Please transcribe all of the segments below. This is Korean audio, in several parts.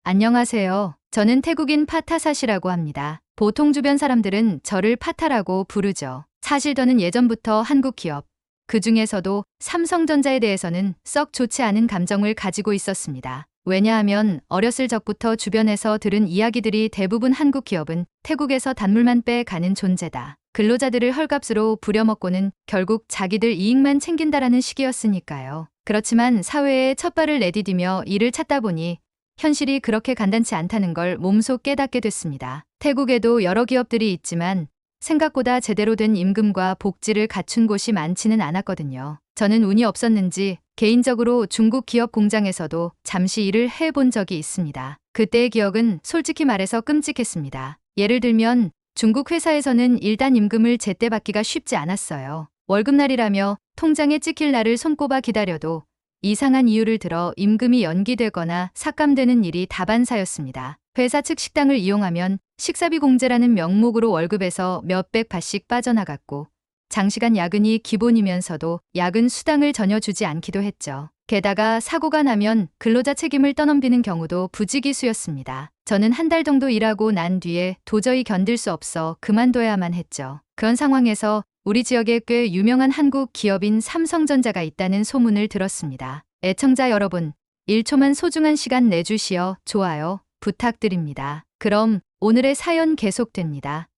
안녕하세요. 저는 태국인 파타사시라고 합니다. 보통 주변 사람들은 저를 파타라고 부르죠. 사실 저는 예전부터 한국 기업, 그 중에서도 삼성전자에 대해서는 썩 좋지 않은 감정을 가지고 있었습니다. 왜냐하면 어렸을 적부터 주변에서 들은 이야기들이 대부분 한국 기업은 태국에서 단물만 빼가는 존재다. 근로자들을 헐값으로 부려먹고는 결국 자기들 이익만 챙긴다라는 식이었으니까요. 그렇지만 사회에 첫 발을 내디디며 일을 찾다 보니 현실이 그렇게 간단치 않다는 걸 몸소 깨닫게 됐습니다. 태국에도 여러 기업들이 있지만 생각보다 제대로 된 임금과 복지를 갖춘 곳이 많지는 않았거든요. 저는 운이 없었는지 개인적으로 중국 기업 공장에서도 잠시 일을 해본 적이 있습니다. 그때의 기억은 솔직히 말해서 끔찍했습니다. 예를 들면 중국 회사에서는 일단 임금을 제때 받기가 쉽지 않았어요. 월급날이라며 통장에 찍힐 날을 손꼽아 기다려도 이상한 이유를 들어 임금이 연기되거나 삭감되는 일이 다반사였습니다. 회사 측 식당을 이용하면 식사비 공제라는 명목으로 월급에서 몇백 바씩 빠져나갔고 장시간 야근이 기본이면서도 야근 수당을 전혀 주지 않기도 했죠. 게다가 사고가 나면 근로자 책임을 떠넘기는 경우도 부지기수였습니다. 저는 한 달 정도 일하고 난 뒤에 도저히 견딜 수 없어 그만둬야만 했죠. 그런 상황에서 우리 지역에 꽤 유명한 한국 기업인 삼성전자가 있다는 소문을 들었습니다. 애청자 여러분, 1초만 소중한 시간 내주시어 좋아요 부탁드립니다. 그럼 오늘의 사연 계속됩니다.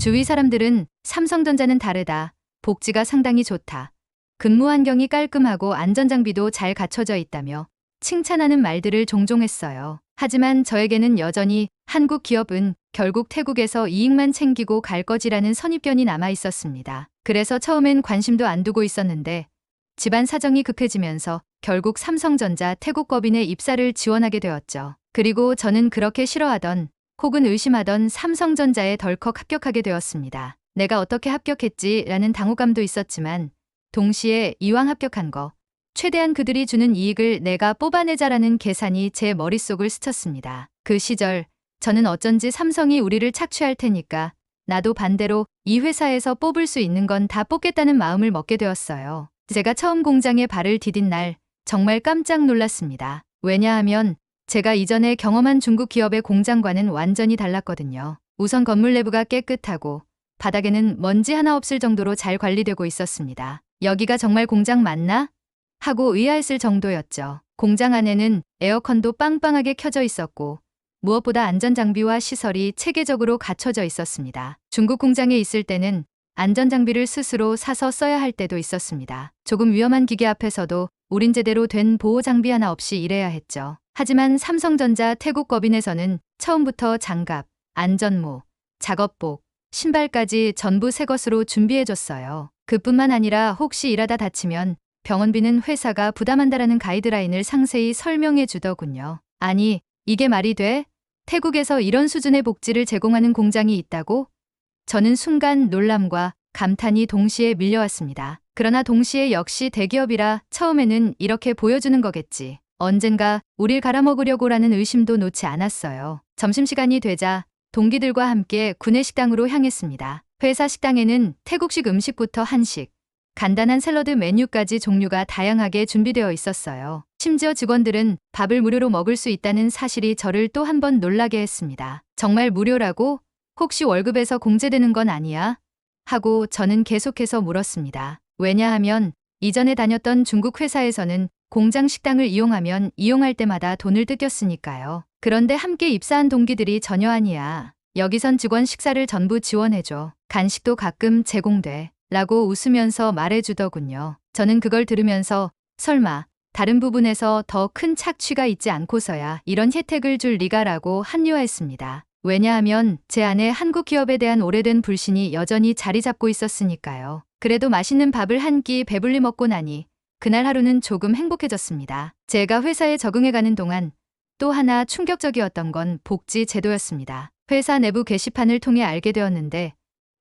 주위 사람들은 삼성전자는 다르다. 복지가 상당히 좋다. 근무 환경이 깔끔하고 안전장비도 잘 갖춰져 있다며 칭찬하는 말들을 종종 했어요. 하지만 저에게는 여전히 한국 기업은 결국 태국에서 이익만 챙기고 갈 거지라는 선입견이 남아 있었습니다. 그래서 처음엔 관심도 안 두고 있었는데 집안 사정이 급해지면서 결국 삼성전자 태국법인에 입사를 지원하게 되었죠. 그리고 저는 그렇게 싫어하던 혹은 의심하던 삼성전자에 덜컥 합격하게 되었습니다. 내가 어떻게 합격했지라는 당혹감도 있었지만 동시에 이왕 합격한 거 최대한 그들이 주는 이익을 내가 뽑아내자라는 계산이 제 머릿속을 스쳤습니다. 그 시절 저는 어쩐지 삼성이 우리를 착취할 테니까 나도 반대로 이 회사에서 뽑을 수 있는 건 다 뽑겠다는 마음을 먹게 되었어요. 제가 처음 공장에 발을 디딘 날 정말 깜짝 놀랐습니다. 왜냐하면 제가 이전에 경험한 중국 기업의 공장과는 완전히 달랐거든요. 우선 건물 내부가 깨끗하고 바닥에는 먼지 하나 없을 정도로 잘 관리되고 있었습니다. 여기가 정말 공장 맞나? 하고 의아했을 정도였죠. 공장 안에는 에어컨도 빵빵하게 켜져 있었고 무엇보다 안전장비와 시설이 체계적으로 갖춰져 있었습니다. 중국 공장에 있을 때는 안전장비를 스스로 사서 써야 할 때도 있었습니다. 조금 위험한 기계 앞에서도 우린 제대로 된 보호장비 하나 없이 일해야 했죠. 하지만 삼성전자 태국법인에서는 처음부터 장갑, 안전모, 작업복, 신발까지 전부 새 것으로 준비해줬어요. 그뿐만 아니라 혹시 일하다 다치면 병원비는 회사가 부담한다라는 가이드라인을 상세히 설명해 주더군요. 아니, 이게 말이 돼? 태국에서 이런 수준의 복지를 제공하는 공장이 있다고? 저는 순간 놀람과 감탄이 동시에 밀려왔습니다. 그러나 동시에 역시 대기업이라 처음에는 이렇게 보여주는 거겠지. 언젠가 우릴 갈아먹으려고라는 의심도 놓지 않았어요. 점심시간이 되자 동기들과 함께 구내식당으로 향했습니다. 회사 식당에는 태국식 음식부터 한식, 간단한 샐러드 메뉴까지 종류가 다양하게 준비되어 있었어요. 심지어 직원들은 밥을 무료로 먹을 수 있다는 사실이 저를 또 한 번 놀라게 했습니다. 정말 무료라고? 혹시 월급에서 공제되는 건 아니야? 하고 저는 계속해서 물었습니다. 왜냐하면 이전에 다녔던 중국 회사에서는 공장 식당을 이용하면 이용할 때마다 돈을 뜯겼으니까요. 그런데 함께 입사한 동기들이 전혀 아니야. 여기선 직원 식사를 전부 지원해줘. 간식도 가끔 제공돼. 라고 웃으면서 말해주더군요. 저는 그걸 들으면서 설마 다른 부분에서 더 큰 착취가 있지 않고서야 이런 혜택을 줄 리가라고 합리화했습니다. 왜냐하면 제 안에 한국 기업에 대한 오래된 불신이 여전히 자리 잡고 있었으니까요. 그래도 맛있는 밥을 한 끼 배불리 먹고 나니 그날 하루는 조금 행복해졌습니다. 제가 회사에 적응해가는 동안 또 하나 충격적이었던 건 복지 제도였습니다. 회사 내부 게시판을 통해 알게 되었는데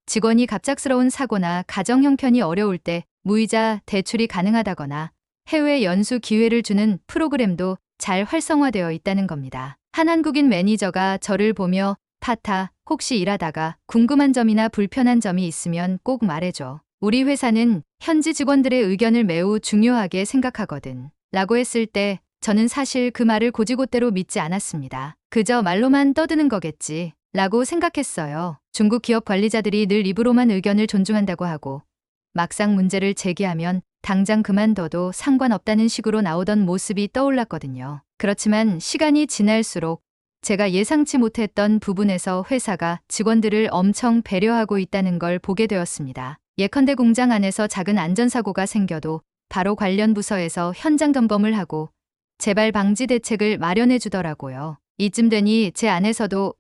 직원이 갑작스러운 사고나 가정 형편이 어려울 때 무이자 대출이 가능하다거나 해외 연수 기회를 주는 프로그램도 잘 활성화되어 있다는 겁니다. 한 한국인 매니저가 저를 보며 파타, 혹시 일하다가 궁금한 점이나 불편한 점이 있으면 꼭 말해줘. 우리 회사는 현지 직원들의 의견을 매우 중요하게 생각하거든. 라고 했을 때 저는 사실 그 말을 고지고대로 믿지 않았습니다. 그저 말로만 떠드는 거겠지 라고 생각했어요. 중국 기업 관리자들이 늘 입으로만 의견을 존중한다고 하고 막상 문제를 제기하면 당장 그만둬도 상관없다는 식으로 나오던 모습이 떠올랐거든요. 그렇지만 시간이 지날수록 제가 예상치 못했던 부분에서 회사가 직원들을 엄청 배려하고 있다는 걸 보게 되었습니다. 예컨대 공장 안에서 작은 안전사고가 생겨도 바로 관련 부서에서 현장 점검을 하고 재발 방지 대책을 마련해 주더라고요. 이쯤 되니 제 안에서도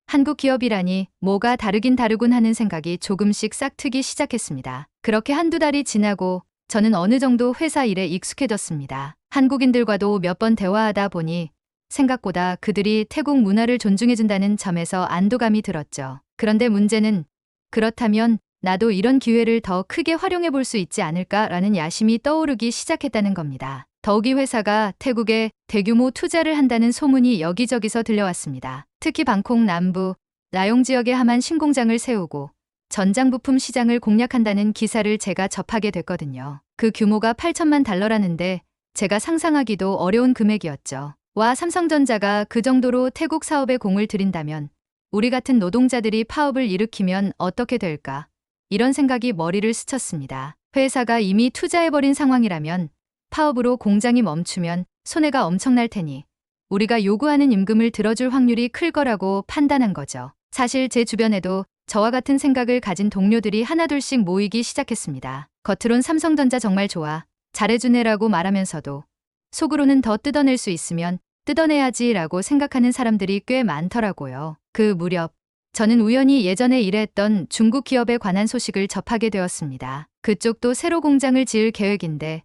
한국 기업이라니 뭐가 다르긴 다르군 하는 생각이 조금씩 싹트기 시작했습니다. 그렇게 한두 달이 지나고 저는 어느 정도 회사 일에 익숙해졌습니다. 한국인들과도 몇 번 대화하다 보니 생각보다 그들이 태국 문화를 존중해준다는 점에서 안도감이 들었죠. 그런데 문제는 그렇다면 나도 이런 기회를 더 크게 활용해 볼 수 있지 않을까라는 야심이 떠오르기 시작했다는 겁니다. 더욱이 회사가 태국에 대규모 투자를 한다는 소문이 여기저기서 들려왔습니다. 특히 방콕 남부, 라용 지역에 하만 신공장을 세우고 전장 부품 시장을 공략한다는 기사를 제가 접하게 됐거든요. 그 규모가 8천만 달러라는데 제가 상상하기도 어려운 금액이었죠. 와, 삼성전자가 그 정도로 태국 사업에 공을 들인다면 우리 같은 노동자들이 파업을 일으키면 어떻게 될까? 이런 생각이 머리를 스쳤습니다. 회사가 이미 투자해버린 상황이라면 파업으로 공장이 멈추면 손해가 엄청날 테니 우리가 요구하는 임금을 들어줄 확률이 클 거라고 판단한 거죠. 사실 제 주변에도 저와 같은 생각을 가진 동료들이 하나둘씩 모이기 시작했습니다. 겉으론 삼성전자 정말 좋아, 잘해주네라고 말하면서도 속으로는 더 뜯어낼 수 있으면 뜯어내야지라고 생각하는 사람들이 꽤 많더라고요. 그 무렵 저는 우연히 예전에 일했던 중국 기업에 관한 소식을 접하게 되었습니다. 그쪽도 새로 공장을 지을 계획인데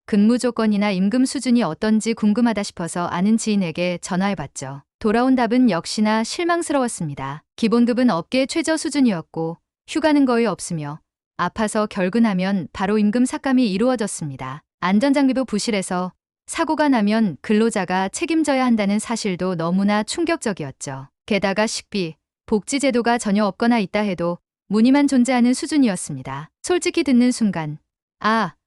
근무 조건이나 임금 수준이 어떤지 궁금하다 싶어서 아는 지인에게 전화해봤죠. 돌아온 답은 역시나 실망스러웠습니다. 기본급은 업계 최저 수준이었고 휴가는 거의 없으며 아파서 결근하면 바로 임금 삭감이 이루어졌습니다. 안전장비도 부실해서 사고가 나면 근로자가 책임져야 한다는 사실도 너무나 충격적이었죠. 게다가 식비, 복지 제도가 전혀 없거나 있다 해도 문의만 존재하는 수준이었습니다. 솔직히 듣는 순간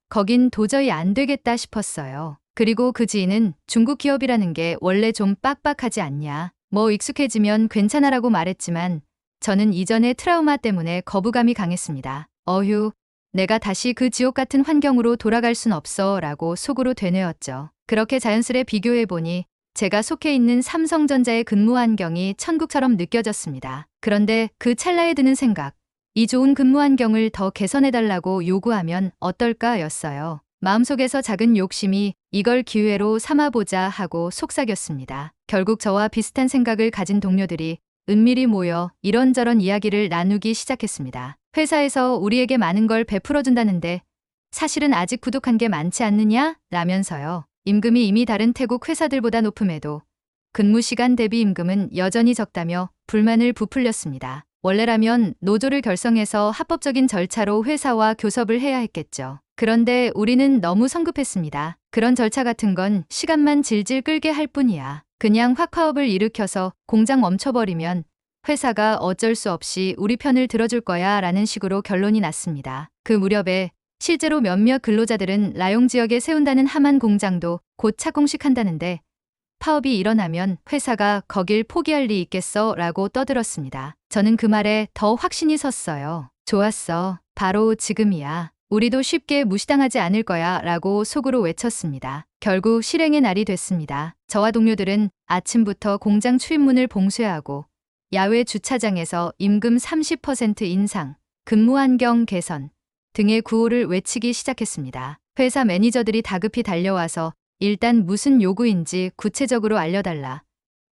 거긴 도저히 안 되겠다 싶었어요. 그리고 그 지인은 중국 기업이라는 게 원래 좀 빡빡하지 않냐. 뭐 익숙해지면 괜찮아라고 말했지만 저는 이전의 트라우마 때문에 거부감이 강했습니다. 어휴, 내가 다시 그 지옥 같은 환경으로 돌아갈 순 없어 라고 속으로 되뇌었죠. 그렇게 자연스레 비교해보니 제가 속해 있는 삼성전자의 근무 환경이 천국처럼 느껴졌습니다. 그런데 그 찰나에 드는 생각, 이 좋은 근무 환경을 더 개선해달라고 요구하면 어떨까였어요. 마음속에서 작은 욕심이 이걸 기회로 삼아보자 하고 속삭였습니다. 결국 저와 비슷한 생각을 가진 동료들이 은밀히 모여 이런저런 이야기를 나누기 시작했습니다. 회사에서 우리에게 많은 걸 베풀어준다는데 사실은 아직 부족한 게 많지 않느냐? 라면서요. 임금이 이미 다른 태국 회사들보다 높음에도 근무 시간 대비 임금은 여전히 적다며 불만을 부풀렸습니다. 원래라면 노조를 결성해서 합법적인 절차로 회사와 교섭을 해야 했겠죠. 그런데 우리는 너무 성급했습니다. 그런 절차 같은 건 시간만 질질 끌게 할 뿐이야. 그냥 확 파업을 일으켜서 공장 멈춰버리면 회사가 어쩔 수 없이 우리 편을 들어줄 거야 라는 식으로 결론이 났습니다. 그 무렵에 실제로 몇몇 근로자들은 라용 지역에 세운다는 하만 공장도 곧 착공식한다는데 파업이 일어나면 회사가 거길 포기할 리 있겠어 라고 떠들었습니다. 저는 그 말에 더 확신이 섰어요. 좋았어. 바로 지금이야. 우리도 쉽게 무시당하지 않을 거야 라고 속으로 외쳤습니다. 결국 실행의 날이 됐습니다. 저와 동료들은 아침부터 공장 출입문을 봉쇄하고 야외 주차장에서 임금 30% 인상, 근무 환경 개선 등의 구호를 외치기 시작했습니다. 회사 매니저들이 다급히 달려와서 일단 무슨 요구인지 구체적으로 알려달라.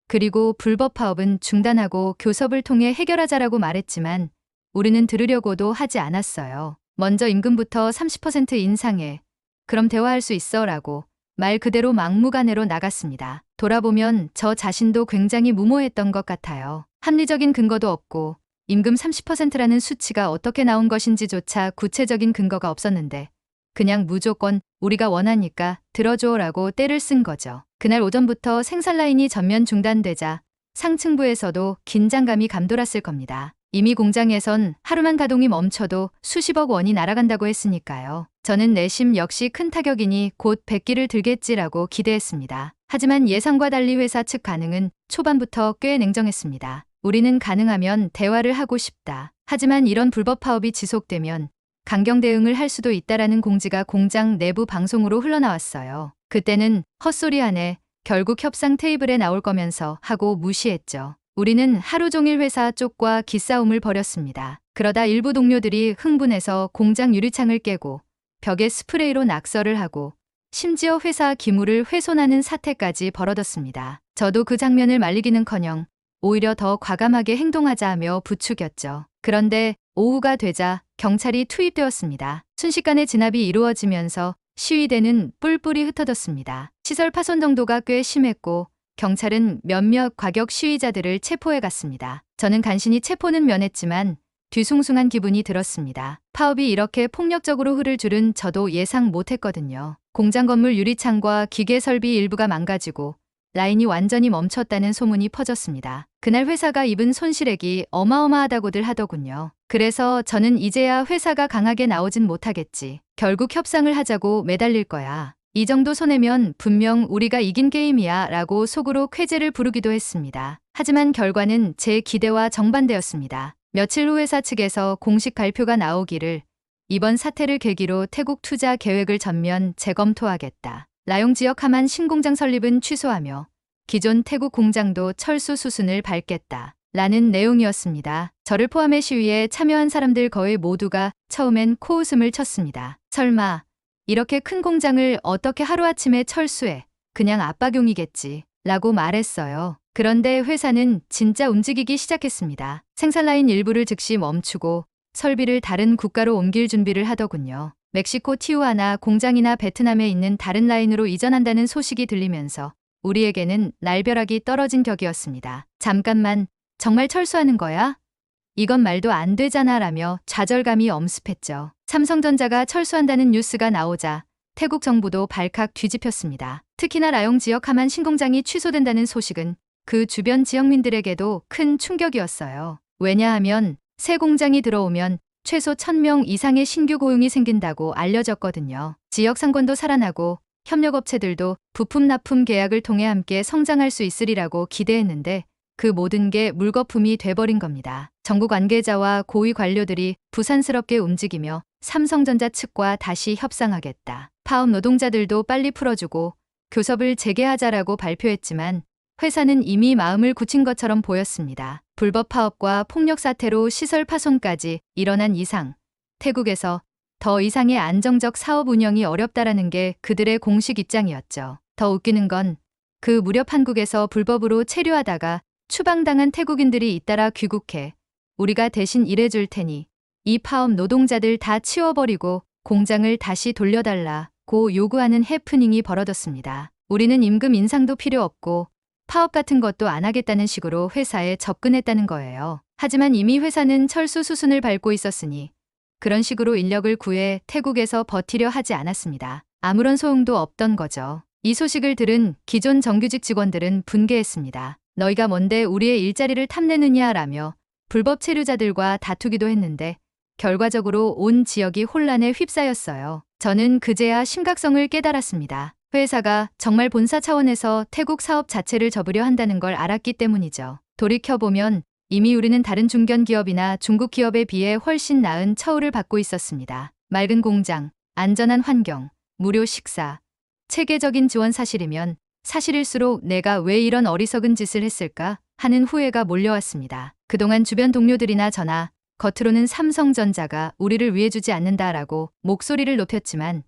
그리고 불법 파업은 중단하고 교섭을 통해 해결하자라고 말했지만 우리는 들으려고도 하지 않았어요. 먼저 임금부터 30% 인상해. 그럼 대화할 수 있어 라고 말 그대로 막무가내로 나갔습니다. 돌아보면 저 자신도 굉장히 무모했던 것 같아요. 합리적인 근거도 없고 임금 30%라는 수치가 어떻게 나온 것인지조차 구체적인 근거가 없었는데 그냥 무조건 우리가 원하니까 들어줘라고 떼를 쓴 거죠. 그날 오전부터 생산 라인이 전면 중단되자 상층부에서도 긴장감이 감돌았을 겁니다. 이미 공장에선 하루만 가동이 멈춰도 수십억 원이 날아간다고 했으니까요. 저는 내심 역시 큰 타격이니 곧 백기를 들겠지라고 기대했습니다. 하지만 예상과 달리 회사 측 반응은 초반부터 꽤 냉정했습니다. 우리는 가능하면 대화를 하고 싶다. 하지만 이런 불법 파업이 지속되면 강경 대응을 할 수도 있다라는 공지가 공장 내부 방송으로 흘러나왔어요. 그때는 헛소리하네. 결국 협상 테이블에 나올 거면서 하고 무시했죠. 우리는 하루 종일 회사 쪽과 기싸움을 벌였습니다. 그러다 일부 동료들이 흥분해서 공장 유리창을 깨고 벽에 스프레이로 낙서를 하고 심지어 회사 기물을 훼손하는 사태까지 벌어졌습니다. 저도 그 장면을 말리기는커녕 오히려 더 과감하게 행동하자 하며 부추겼죠. 그런데 오후가 되자 경찰이 투입되었습니다. 순식간에 진압이 이루어지면서 시위대는 뿔뿔이 흩어졌습니다. 시설 파손 정도가 꽤 심했고 경찰은 몇몇 과격 시위자들을 체포해 갔습니다. 저는 간신히 체포는 면했지만 뒤숭숭한 기분이 들었습니다. 파업이 이렇게 폭력적으로 흐를 줄은 저도 예상 못했거든요. 공장 건물 유리창과 기계 설비 일부가 망가지고 라인이 완전히 멈췄다는 소문이 퍼졌습니다. 그날 회사가 입은 손실액이 어마어마하다고들 하더군요. 그래서 저는 이제야 회사가 강하게 나오진 못하겠지. 결국 협상을 하자고 매달릴 거야. 이 정도 손해면 분명 우리가 이긴 게임이야 라고 속으로 쾌재를 부르기도 했습니다. 하지만 결과는 제 기대와 정반대였습니다. 며칠 후 회사 측에서 공식 발표가 나오기를 이번 사태를 계기로 태국 투자 계획을 전면 재검토하겠다. 라용 지역 하만 신공장 설립은 취소하며 기존 태국 공장도 철수 수순을 밟겠다. 라는 내용이었습니다. 저를 포함해 시위에 참여한 사람들 거의 모두가 처음엔 코웃음을 쳤습니다. 설마 이렇게 큰 공장을 어떻게 하루아침에 철수해? 그냥 압박용이겠지. 라고 말했어요. 그런데 회사는 진짜 움직이기 시작했습니다. 생산 라인 일부를 즉시 멈추고 설비를 다른 국가로 옮길 준비를 하더군요. 멕시코 티후아나 공장이나 베트남에 있는 다른 라인으로 이전한다는 소식이 들리면서 우리에게는 날벼락이 떨어진 격이었습니다. 잠깐만, 정말 철수하는 거야? 이건 말도 안 되잖아 라며 좌절감이 엄습했죠. 삼성전자가 철수한다는 뉴스가 나오자 태국 정부도 발칵 뒤집혔습니다. 특히나 라용 지역 하만 신공장이 취소된다는 소식은 그 주변 지역민들에게도 큰 충격이었어요. 왜냐하면 새 공장이 들어오면 최소 1000명 이상의 신규 고용이 생긴다고 알려졌거든요. 지역 상권도 살아나고 협력업체들도 부품 납품 계약을 통해 함께 성장할 수 있으리라고 기대했는데 그 모든 게 물거품이 돼버린 겁니다. 정부 관계자와 고위 관료들이 부산스럽게 움직이며 삼성전자 측과 다시 협상하겠다. 파업 노동자들도 빨리 풀어주고 교섭을 재개하자라고 발표했지만 회사는 이미 마음을 굳힌 것처럼 보였습니다. 불법 파업과 폭력 사태로 시설 파손까지 일어난 이상 태국에서 더 이상의 안정적 사업 운영이 어렵다라는 게 그들의 공식 입장이었죠. 더 웃기는 건 그 무렵 한국에서 불법으로 체류하다가 추방당한 태국인들이 잇따라 귀국해 우리가 대신 일해줄 테니 이 파업 노동자들 다 치워버리고 공장을 다시 돌려달라고 요구하는 해프닝이 벌어졌습니다. 우리는 임금 인상도 필요 없고 파업 같은 것도 안 하겠다는 식으로 회사에 접근했다는 거예요. 하지만 이미 회사는 철수 수순을 밟고 있었으니 그런 식으로 인력을 구해 태국에서 버티려 하지 않았습니다. 아무런 소용도 없던 거죠. 이 소식을 들은 기존 정규직 직원들은 분개했습니다. 너희가 뭔데 우리의 일자리를 탐내느냐라며 불법 체류자들과 다투기도 했는데 결과적으로 온 지역이 혼란에 휩싸였어요. 저는 그제야 심각성을 깨달았습니다. 회사가 정말 본사 차원에서 태국 사업 자체를 접으려 한다는 걸 알았기 때문이죠. 돌이켜보면 이미 우리는 다른 중견 기업이나 중국 기업에 비해 훨씬 나은 처우를 받고 있었습니다. 맑은 공장, 안전한 환경, 무료 식사, 체계적인 지원 사실이면 사실일수록 내가 왜 이런 어리석은 짓을 했을까 하는 후회가 몰려왔습니다. 그동안 주변 동료들이나 저나 겉으로는 삼성전자가 우리를 위해주지 않는다라고 목소리를 높였지만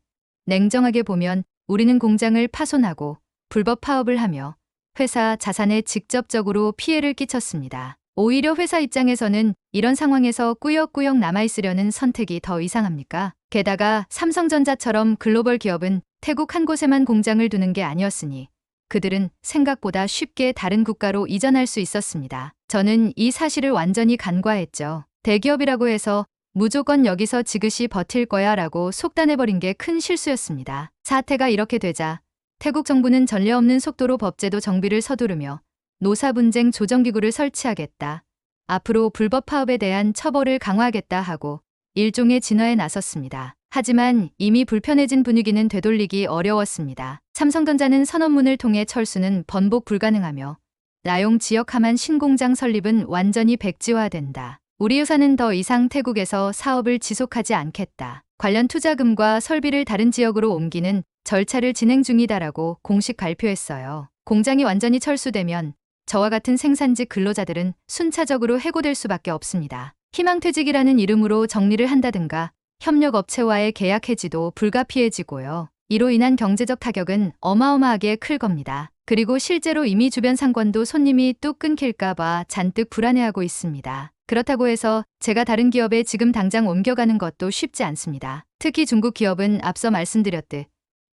냉정하게 보면 우리는 공장을 파손하고 불법 파업을 하며 회사 자산에 직접적으로 피해를 끼쳤습니다. 오히려 회사 입장에서는 이런 상황에서 꾸역꾸역 남아있으려는 선택이 더 이상합니까? 게다가 삼성전자처럼 글로벌 기업은 태국 한 곳에만 공장을 두는 게 아니었으니 그들은 생각보다 쉽게 다른 국가로 이전할 수 있었습니다. 저는 이 사실을 완전히 간과했죠. 대기업이라고 해서 무조건 여기서 지그시 버틸 거야 라고 속단해버린 게 큰 실수였습니다. 사태가 이렇게 되자 태국 정부는 전례 없는 속도로 법제도 정비를 서두르며 노사분쟁 조정기구를 설치하겠다. 앞으로 불법 파업에 대한 처벌을 강화하겠다 하고 일종의 진화에 나섰습니다. 하지만 이미 불편해진 분위기는 되돌리기 어려웠습니다. 삼성전자는 선언문을 통해 철수는 번복 불가능하며 나용 지역 하만 신공장 설립은 완전히 백지화된다. 우리 회사는 더 이상 태국에서 사업을 지속하지 않겠다. 관련 투자금과 설비를 다른 지역으로 옮기는 절차를 진행 중이다라고 공식 발표했어요. 공장이 완전히 철수되면 저와 같은 생산직 근로자들은 순차적으로 해고될 수밖에 없습니다. 희망퇴직이라는 이름으로 정리를 한다든가 협력업체와의 계약 해지도 불가피해지고요. 이로 인한 경제적 타격은 어마어마하게 클 겁니다. 그리고 실제로 이미 주변 상권도 손님이 뚝 끊길까봐 잔뜩 불안해하고 있습니다. 그렇다고 해서 제가 다른 기업에 지금 당장 옮겨가는 것도 쉽지 않습니다. 특히 중국 기업은 앞서 말씀드렸듯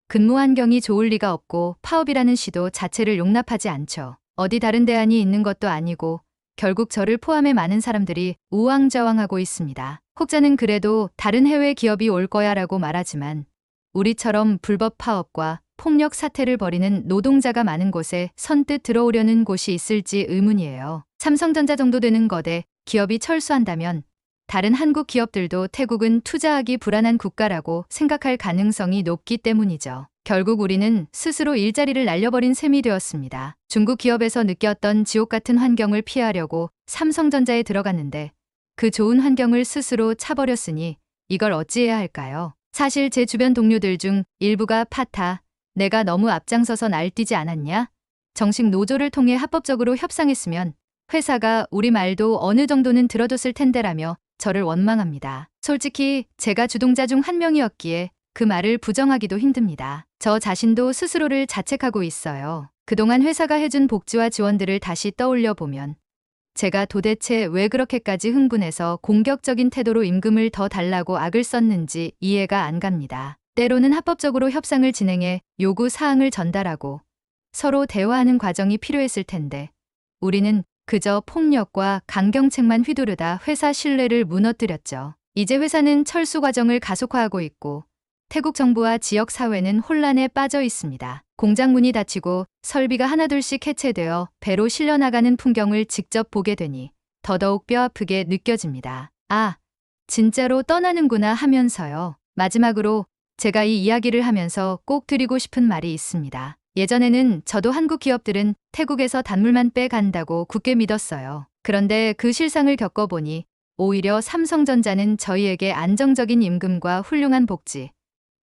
근무 환경이 좋을 리가 없고 파업이라는 시도 자체를 용납하지 않죠. 어디 다른 대안이 있는 것도 아니고 결국 저를 포함해 많은 사람들이 우왕좌왕하고 있습니다. 혹자는 그래도 다른 해외 기업이 올 거야 라고 말하지만 우리처럼 불법 파업과 폭력 사태를 벌이는 노동자가 많은 곳에 선뜻 들어오려는 곳이 있을지 의문이에요. 삼성전자 정도 되는 거대 기업이 철수한다면 다른 한국 기업들도 태국은 투자하기 불안한 국가라고 생각할 가능성이 높기 때문이죠. 결국 우리는 스스로 일자리를 날려버린 셈이 되었습니다. 중국 기업에서 느꼈던 지옥 같은 환경을 피하려고 삼성전자에 들어갔는데 그 좋은 환경을 스스로 차버렸으니 이걸 어찌해야 할까요? 사실 제 주변 동료들 중 일부가 파타, 내가 너무 앞장서서 날뛰지 않았냐? 정식 노조를 통해 합법적으로 협상했으면 회사가 우리 말도 어느 정도는 들어줬을 텐데라며 저를 원망합니다. 솔직히 제가 주동자 중 한 명이었기에 그 말을 부정하기도 힘듭니다. 저 자신도 스스로를 자책하고 있어요. 그동안 회사가 해준 복지와 지원들을 다시 떠올려 보면 제가 도대체 왜 그렇게까지 흥분해서 공격적인 태도로 임금을 더 달라고 악을 썼는지 이해가 안 갑니다. 때로는 합법적으로 협상을 진행해 요구 사항을 전달하고 서로 대화하는 과정이 필요했을 텐데 우리는 그저 폭력과 강경책만 휘두르다 회사 신뢰를 무너뜨렸죠. 이제 회사는 철수 과정을 가속화하고 있고 태국 정부와 지역 사회는 혼란에 빠져 있습니다. 공장 문이 닫히고 설비가 하나둘씩 해체되어 배로 실려나가는 풍경을 직접 보게 되니 더더욱 뼈아프게 느껴집니다. 아, 진짜로 떠나는구나 하면서요. 마지막으로 제가 이 이야기를 하면서 꼭 드리고 싶은 말이 있습니다. 예전에는 저도 한국 기업들은 태국에서 단물만 빼간다고 굳게 믿었어요. 그런데 그 실상을 겪어보니 오히려 삼성전자는 저희에게 안정적인 임금과 훌륭한 복지,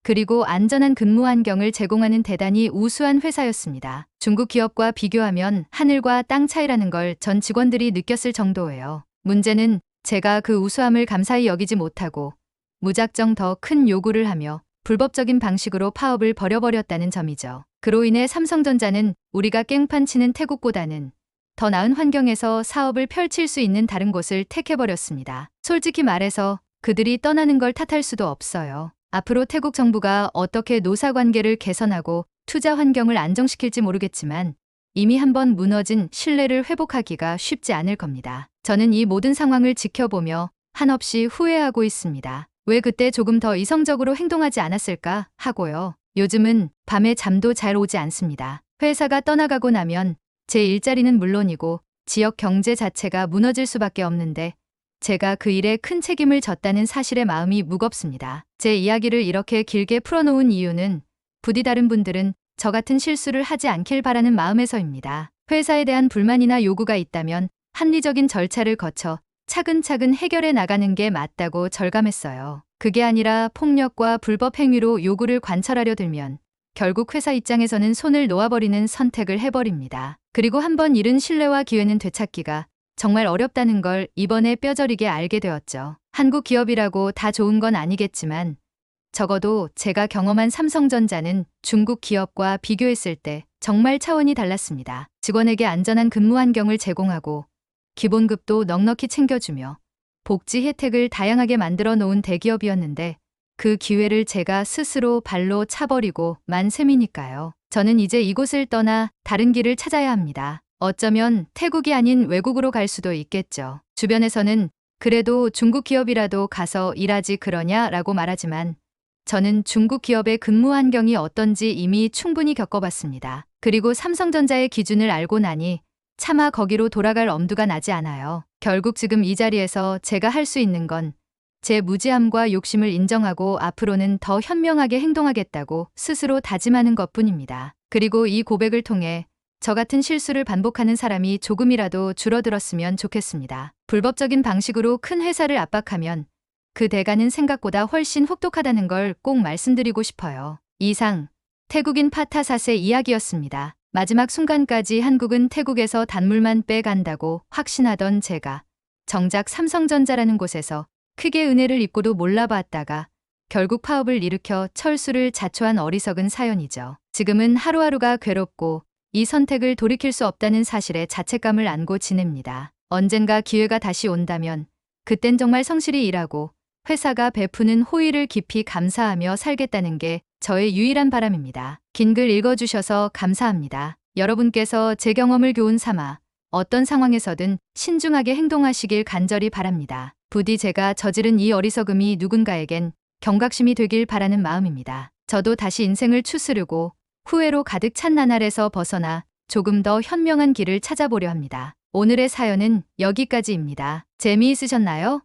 그리고 안전한 근무 환경을 제공하는 대단히 우수한 회사였습니다. 중국 기업과 비교하면 하늘과 땅 차이라는 걸 전 직원들이 느꼈을 정도예요. 문제는 제가 그 우수함을 감사히 여기지 못하고 무작정 더 큰 요구를 하며 불법적인 방식으로 파업을 벌여버렸다는 점이죠. 그로 인해 삼성전자는 우리가 깽판 치는 태국보다는 더 나은 환경에서 사업을 펼칠 수 있는 다른 곳을 택해버렸습니다. 솔직히 말해서 그들이 떠나는 걸 탓할 수도 없어요. 앞으로 태국 정부가 어떻게 노사관계를 개선하고 투자 환경을 안정시킬지 모르겠지만 이미 한번 무너진 신뢰를 회복하기가 쉽지 않을 겁니다. 저는 이 모든 상황을 지켜보며 한없이 후회하고 있습니다. 왜 그때 조금 더 이성적으로 행동하지 않았을까 하고요. 요즘은 밤에 잠도 잘 오지 않습니다. 회사가 떠나가고 나면 제 일자리는 물론이고 지역 경제 자체가 무너질 수밖에 없는데 제가 그 일에 큰 책임을 졌다는 사실에 마음이 무겁습니다. 제 이야기를 이렇게 길게 풀어놓은 이유는 부디 다른 분들은 저 같은 실수를 하지 않길 바라는 마음에서입니다. 회사에 대한 불만이나 요구가 있다면 합리적인 절차를 거쳐 차근차근 해결해 나가는 게 맞다고 절감했어요. 그게 아니라 폭력과 불법 행위로 요구를 관철하려 들면 결국 회사 입장에서는 손을 놓아버리는 선택을 해버립니다. 그리고 한번 잃은 신뢰와 기회는 되찾기가 정말 어렵다는 걸 이번에 뼈저리게 알게 되었죠. 한국 기업이라고 다 좋은 건 아니겠지만 적어도 제가 경험한 삼성전자는 중국 기업과 비교했을 때 정말 차원이 달랐습니다. 직원에게 안전한 근무 환경을 제공하고 기본급도 넉넉히 챙겨주며 복지 혜택을 다양하게 만들어 놓은 대기업이었는데 그 기회를 제가 스스로 발로 차버리고 만 셈이니까요. 저는 이제 이곳을 떠나 다른 길을 찾아야 합니다. 어쩌면 태국이 아닌 외국으로 갈 수도 있겠죠. 주변에서는 그래도 중국 기업이라도 가서 일하지 그러냐라고 말하지만 저는 중국 기업의 근무 환경이 어떤지 이미 충분히 겪어봤습니다. 그리고 삼성전자의 기준을 알고 나니 차마 거기로 돌아갈 엄두가 나지 않아요. 결국 지금 이 자리에서 제가 할 수 있는 건 제 무지함과 욕심을 인정하고 앞으로는 더 현명하게 행동하겠다고 스스로 다짐하는 것뿐입니다. 그리고 이 고백을 통해 저 같은 실수를 반복하는 사람이 조금이라도 줄어들었으면 좋겠습니다. 불법적인 방식으로 큰 회사를 압박하면 그 대가는 생각보다 훨씬 혹독하다는 걸 꼭 말씀드리고 싶어요. 이상 태국인 파타 4세 이야기였습니다. 마지막 순간까지 한국은 태국에서 단물만 빼간다고 확신하던 제가 정작 삼성전자라는 곳에서 크게 은혜를 입고도 몰라봤다가 결국 파업을 일으켜 철수를 자초한 어리석은 사연이죠. 지금은 하루하루가 괴롭고 이 선택을 돌이킬 수 없다는 사실에 자책감을 안고 지냅니다. 언젠가 기회가 다시 온다면 그땐 정말 성실히 일하고 회사가 베푸는 호의를 깊이 감사하며 살겠다는 게 저의 유일한 바람입니다. 긴 글 읽어주셔서 감사합니다. 여러분께서 제 경험을 교훈 삼아 어떤 상황에서든 신중하게 행동하시길 간절히 바랍니다. 부디 제가 저지른 이 어리석음이 누군가에겐 경각심이 되길 바라는 마음입니다. 저도 다시 인생을 추스르고 후회로 가득 찬 나날에서 벗어나 조금 더 현명한 길을 찾아보려 합니다. 오늘의 사연은 여기까지입니다. 재미있으셨나요?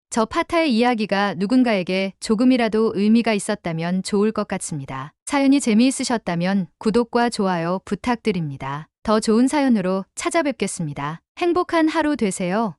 저 파타의 이야기가 누군가에게 조금이라도 의미가 있었다면 좋을 것 같습니다. 사연이 재미있으셨다면 구독과 좋아요 부탁드립니다. 더 좋은 사연으로 찾아뵙겠습니다. 행복한 하루 되세요.